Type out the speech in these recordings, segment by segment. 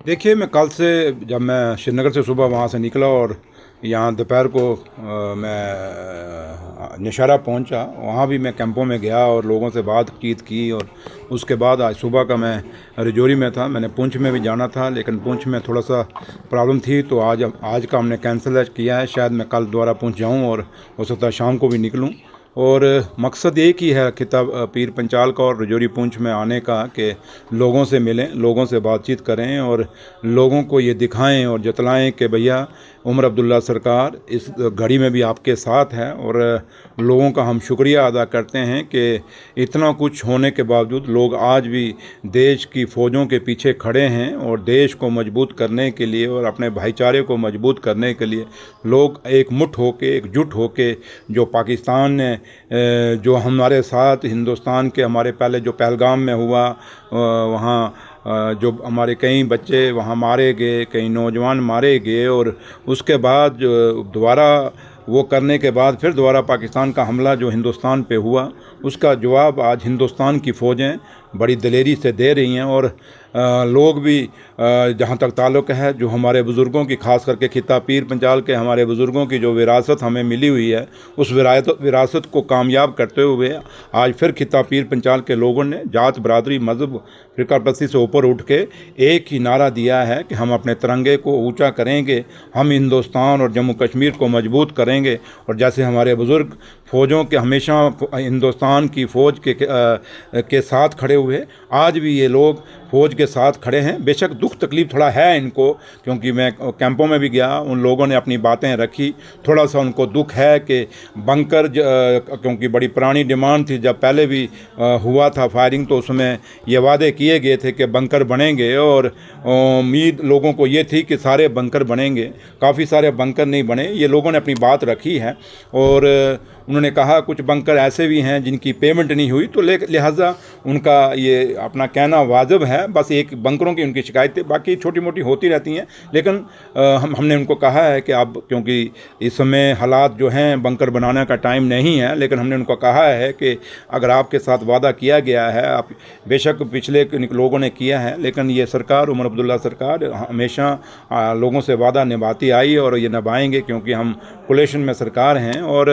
देखिए, मैं कल से जब मैं श्रीनगर से सुबह वहाँ से निकला और यहाँ दोपहर को मैं नौशहरा पहुँचा। वहाँ भी मैं कैंपों में गया और लोगों से बातचीत की। और उसके बाद आज सुबह का मैं रजौरी में था। मैंने पुंछ में भी जाना था, लेकिन पुंछ में थोड़ा सा प्रॉब्लम थी, तो आज का हमने कैंसिल किया है। शायद मैं कल दोबारा पुंछ जाऊँ और हो सकता है शाम को भी निकलूँ। और मकसद एक ही है खिताब पीर पंचाल का और रजौरी पुंछ में आने का कि लोगों से मिलें, लोगों से बातचीत करें और लोगों को ये दिखाएं और जतलाएं कि भैया उमर अब्दुल्ला सरकार इस घड़ी में भी आपके साथ है। और लोगों का हम शुक्रिया अदा करते हैं कि इतना कुछ होने के बावजूद लोग आज भी देश की फ़ौजों के पीछे खड़े हैं और देश को मजबूत करने के लिए और अपने भाईचारे को मजबूत करने के लिए लोग एकमुठ होके, एकजुट होके, जो पाकिस्तान ने जो हमारे साथ हिंदुस्तान के हमारे पहले जो पहलगाम में हुआ, वहाँ जो हमारे कई बच्चे वहाँ मारे गए, कई नौजवान मारे गए, और उसके बाद जो दोबारा वो करने के बाद फिर दोबारा पाकिस्तान का हमला जो हिंदुस्तान पे हुआ, उसका जवाब आज हिंदुस्तान की फ़ौजें बड़ी दलेरी से दे रही हैं। और लोग भी जहाँ तक ताल्लुक़ है, जो हमारे बुज़ुर्गों की, ख़ास करके खिताब पीर पंचाल के हमारे बुज़ुर्गों की जो विरासत हमें मिली हुई है, उस विरासत को कामयाब करते हुए आज फिर खिताब पीर पंचाल के लोगों ने जात, बरादरी, मज़हब, फ़िरकापरस्ती से ऊपर उठ के एक ही नारा दिया है कि हम अपने तिरंगे को ऊँचा करेंगे, हम हिंदुस्तान और जम्मू कश्मीर को मजबूत करेंगे। और जैसे हमारे बुज़ुर्ग फ़ौजों के हमेशा हिंदुस्तान की फ़ौज के साथ खड़े हुए, आज भी ये लोग फ़ौज के साथ खड़े हैं। बेशक दुख तकलीफ़ थोड़ा है इनको, क्योंकि मैं कैंपों में भी गया, उन लोगों ने अपनी बातें रखी। थोड़ा सा उनको दुख है कि बंकर क्योंकि बड़ी पुरानी डिमांड थी, जब पहले भी हुआ था फायरिंग तो उसमें ये वादे किए गए थे कि बंकर बनेंगे, और उम्मीद लोगों को ये थी कि सारे बंकर बनेंगे। काफ़ी सारे बंकर नहीं बने, ये लोगों ने अपनी बात रखी है। और उन्होंने कहा कुछ बंकर ऐसे भी हैं जिनकी पेमेंट नहीं हुई, तो लिहाजा उनका ये अपना कहना वाजिब है। बस एक बंकरों की उनकी शिकायतें बाकी छोटी मोटी होती रहती हैं, लेकिन हमने उनको कहा है कि अब क्योंकि इस समय हालात जो हैं बंकर बनाने का टाइम नहीं है, लेकिन हमने उनको कहा है कि अगर आपके साथ वादा किया गया है, आप बेशक पिछले लोगों ने किया है, लेकिन ये सरकार, उमर अब्दुल्ला सरकार हमेशा लोगों से वादा निभाती आई और ये निभाएंगे, क्योंकि हम कोलिशन में सरकार हैं। और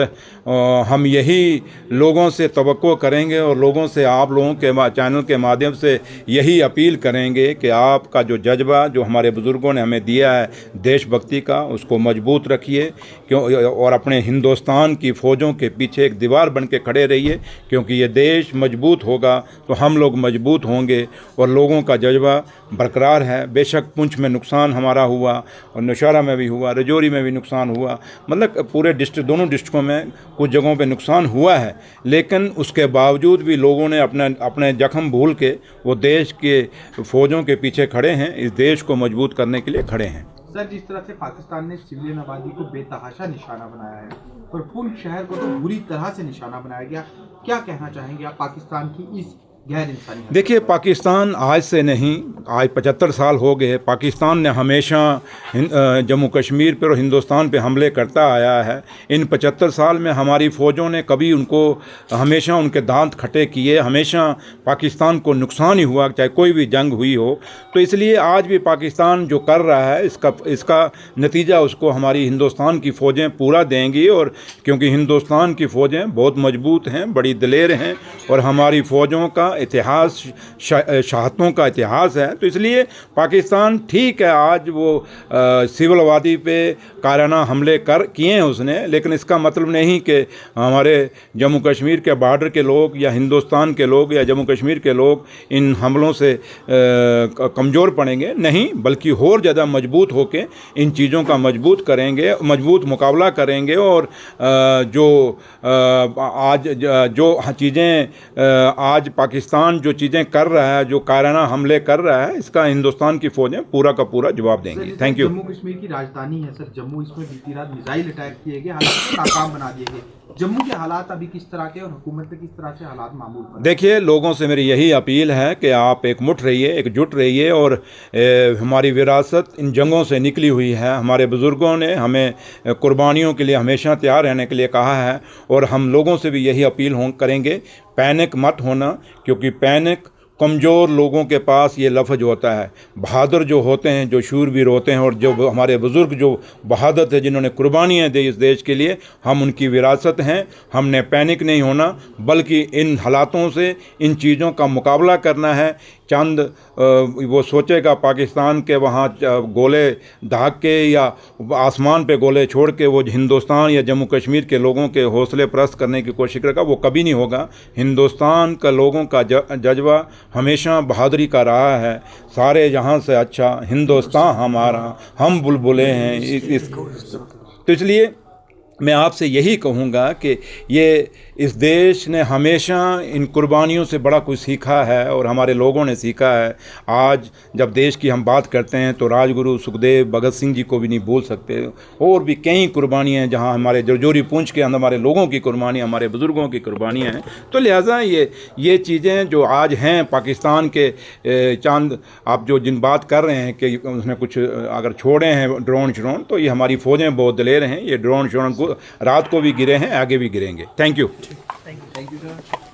हम यही लोगों से तवक्को करेंगे और लोगों से, आप लोगों के चैनल के माध्यम से यही अपील करेंगे कि आपका जो जज्बा जो हमारे बुज़ुर्गों ने हमें दिया है देशभक्ति का, उसको मजबूत रखिए, क्यों, और अपने हिंदुस्तान की फ़ौजों के पीछे एक दीवार बन के खड़े रहिए, क्योंकि ये देश मजबूत होगा तो हम लोग मजबूत होंगे। और लोगों का जज्बा बरकरार है। बेशक पुंछ में नुकसान हमारा हुआ और नौशहरा में भी हुआ, रजौरी में भी नुकसान हुआ, मतलब पूरे डिस्ट्रिक्ट, दोनों डिस्ट्रिक्टों में कुछ जगहों पे नुकसान हुआ है, लेकिन उसके बावजूद भी लोगों ने अपने जख्म भूल के वो देश के फ़ौजों के पीछे खड़े हैं, इस देश को मजबूत करने के लिए खड़े हैं। सर, जिस तरह से पाकिस्तान ने सिविलियन आबादी को बेतहाशा निशाना बनाया है और पुंछ शहर को तो बुरी तरह से निशाना बनाया गया, क्या कहना चाहेंगे आप पाकिस्तान की इस गैर इंसानी? देखिए, पाकिस्तान आज से नहीं, आज 75 साल हो गए। पाकिस्तान ने हमेशा जम्मू कश्मीर पर और हिंदुस्तान पे हमले करता आया है। इन 75 साल में हमारी फ़ौजों ने कभी उनको, हमेशा उनके दांत खट्टे किए, हमेशा पाकिस्तान को नुकसान ही हुआ, चाहे कोई भी जंग हुई हो। तो इसलिए आज भी पाकिस्तान जो कर रहा है, इसका नतीजा उसको हमारी हिंदुस्तान की फ़ौजें पूरा देंगी। और क्योंकि हिंदुस्तान की फ़ौजें बहुत मजबूत हैं, बड़ी दिलेर हैं, और हमारी फ़ौजों का इतिहास शहादतों का इतिहास है, तो इसलिए पाकिस्तान ठीक है, आज वो सिविल आबादी पे काराना हमले किए हैं उसने, लेकिन इसका मतलब नहीं कि हमारे जम्मू कश्मीर के बॉर्डर के लोग या हिंदुस्तान के लोग या जम्मू कश्मीर के लोग इन हमलों से कमज़ोर पड़ेंगे, नहीं, बल्कि और ज़्यादा मजबूत होके इन चीज़ों का मजबूत मुकाबला करेंगे। और आज जो चीज़ें आज पाकिस्तान जो चीज़ें कर रहा है, जो काराना हमले कर रहा है, इसका हिंदुस्तान की फ़ौजें पूरा का पूरा जवाब देंगी। Thank you. जम्मू कश्मीर की राजधानी है सर जम्मू, इसमें बीती रात मिसाइल अटैक किए गए, हालांकि नाकाम बना दिए गए। जम्मू के हालात अभी किस तरह के और हुकूमत के किस तरह से हालात मामूल पर? देखिए, लोगों से मेरी यही अपील है कि आप एकमुठ रहिए, एकजुट रहिए, और हमारी विरासत इन जंगों से निकली हुई है। हमारे बुज़ुर्गों ने हमें कुर्बानियों के लिए हमेशा तैयार रहने के लिए कहा है, और हम लोगों से भी यही अपील करेंगे, पैनिक मत होना, क्योंकि पैनिक कमज़ोर लोगों के पास ये लफ्ज़ होता है। बहादुर जो होते हैं, जो शूरवीर होते हैं और जो हमारे बुज़ुर्ग जो बहादुर थे, जिन्होंने कुर्बानियाँ दी इस देश के लिए, हम उनकी विरासत हैं। हमने पैनिक नहीं होना, बल्कि इन हालातों से, इन चीज़ों का मुकाबला करना है। चंद वो सोचेगा पाकिस्तान के वहाँ गोले दाग के या आसमान पे गोले छोड़ के वो हिंदुस्तान या जम्मू कश्मीर के लोगों के हौसले परस्त करने की कोशिश करेगा, वो कभी नहीं होगा। हिंदुस्तान का लोगों का जज्बा हमेशा बहादुरी का रहा है। सारे जहां से अच्छा हिंदुस्तान हमारा, हम बुलबुलें हैं तो इसलिए मैं आपसे यही कहूँगा कि ये इस देश ने हमेशा इन कुर्बानियों से बड़ा कुछ सीखा है और हमारे लोगों ने सीखा है। आज जब देश की हम बात करते हैं तो राजगुरु सुखदेव, भगत सिंह जी को भी नहीं भूल सकते। और भी कई कुर्बानियाँ हैं जहाँ हमारे जरजोरी पूंछ के अंदर हमारे लोगों की कुर्बानियाँ, हमारे बुज़ुर्गों की कुर्बानियाँ हैं। तो लिहाजा ये चीज़ें जो आज हैं पाकिस्तान के चांद, आप जो जिन बात कर रहे हैं कि उसमें कुछ अगर छोड़े हैं ड्रोन श्रोन, तो ये हमारी फ़ौजें बहुत दिलेर हैं। ये ड्रोन श्रोन रात को भी गिरे हैं, आगे भी गिरेंगे। Thank you. Thank you sir.